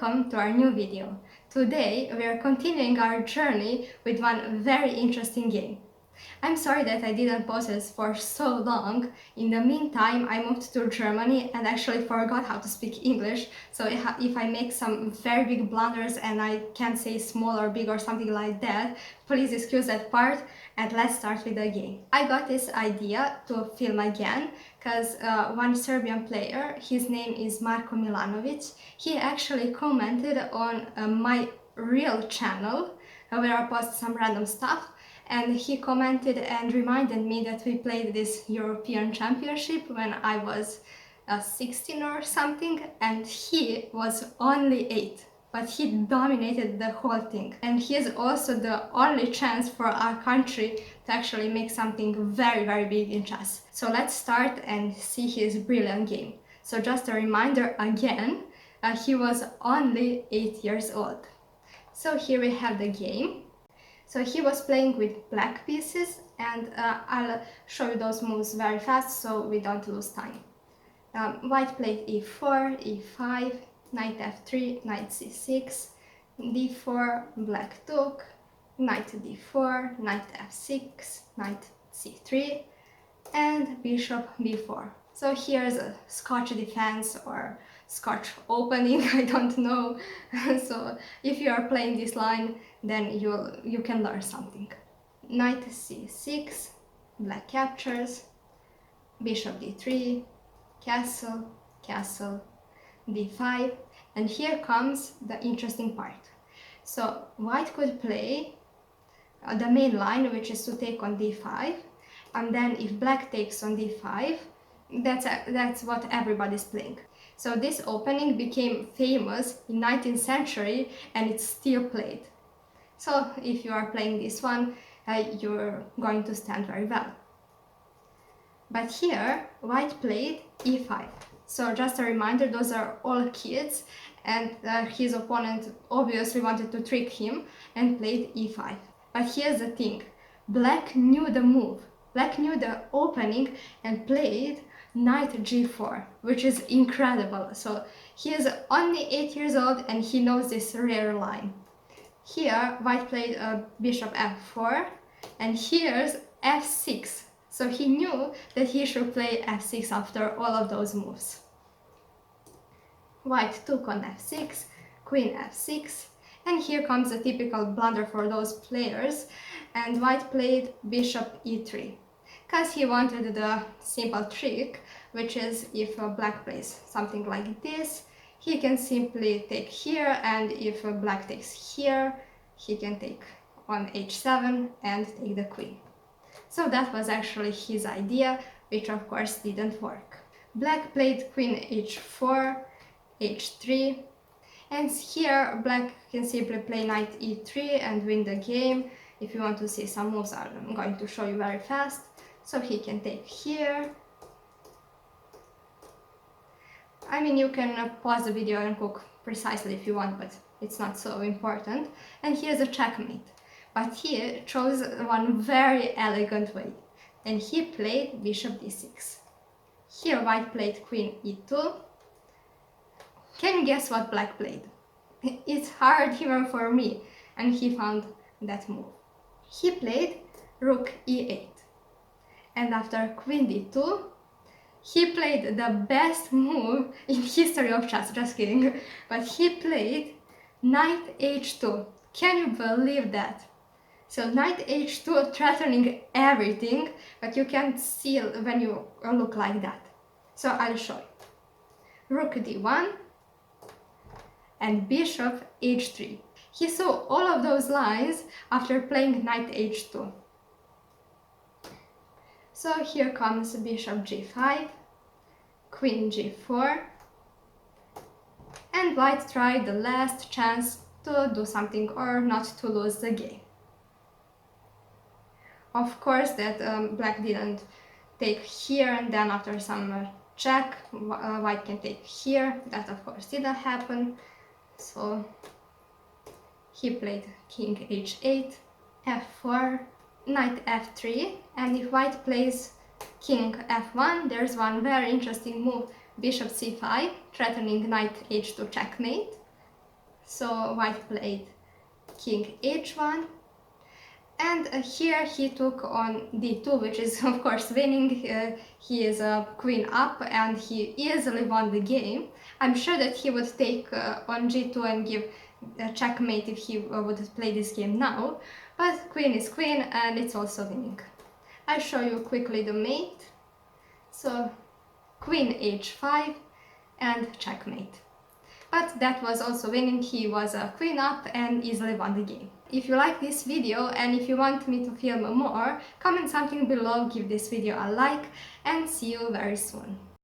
Welcome to our new video. Today we are continuing our journey with one very interesting game. I'm sorry that I didn't post this for so long. In the meantime, I moved to Germany and actually forgot how to speak English. So if I make some very big blunders and I can't say small or big or something like that, please excuse that part and let's start with the game. I got this idea to film again because one Serbian player, his name is Marko Milanovic, he actually commented on my real channel where I post some random stuff. And he commented and reminded me that we played this European Championship when I was 16 or something, and he was only 8, but he dominated the whole thing. And he is also the only chance for our country to actually make something very big in chess. So let's start and see his brilliant game. So just a reminder again, he was only 8 years old. So here we have the game. So he was playing with black pieces, and I'll show you those moves very fast so we don't lose time. White played e4, e5, knight f3, knight c6, d4, black took, knight d4, knight f6, knight c3, and bishop b4. So here's a Scotch defense or Scotch opening, I don't know. So if you are playing this line, then you can learn something. Knight c6, black captures, bishop d3, castle, castle, d5, and here comes the interesting part. So white could play the main line, which is to take on d5, and then if black takes on d5, that's what everybody's playing. So this opening became famous in 19th century and it's still played. So if you are playing this one, you're going to stand very well. But here, white played e5. So just a reminder, those are all kids, and his opponent obviously wanted to trick him and played e5. But here's the thing, black knew the move. Black knew the opening and played knight g4, which is incredible. So he is only 8 years old and he knows this rare line. Here white played bishop f4, and here's f6. So he knew that he should play f6 after all of those moves. White took on f6, queen f6, and here comes a typical blunder for those players, and white played bishop e3. Because he wanted the simple trick, which is if black plays something like this, he can simply take here, and if black takes here, he can take on h7 and take the queen. So that was actually his idea, which of course didn't work. Black played queen h4, h3, and here black can simply play knight e3 and win the game. If you want to see some moves, I'm going to show you very fast. So he can take here. I mean, you can pause the video and cook precisely if you want, but it's not so important. And here's a checkmate. But he chose one very elegant way, and he played bishop d6. Here white played queen e2. Can you guess what black played? It's hard even for me, and he found that move. He played rook e8. And after queen d2, he played the best move in history of chess, just kidding, but he played knight h2. Can you believe that? So knight h2 threatening everything, but you can't see when you look like that. So I'll show you. Rook d1 and bishop h3. He saw all of those lines after playing knight h2. So here comes bishop g5, queen g4, and white tried the last chance to do something or not to lose the game. Of course that black didn't take here, and then after some check, white can take here. That of course didn't happen. So he played king h8, f4, knight f3, and if white plays king f1, there's one very interesting move, bishop c5, threatening knight h2 checkmate. So white played king h1, and here he took on d2, which is of course winning. He is a queen up and he easily won the game. I'm sure that he would take on g2 and give a checkmate if he would play this game now, but queen is queen and it's also winning. I'll show you quickly the mate. So queen h5 and checkmate. But that was also winning. He was a queen up and easily won the game. If you like this video and if you want me to film more, comment something below, give this video a like, and see you very soon.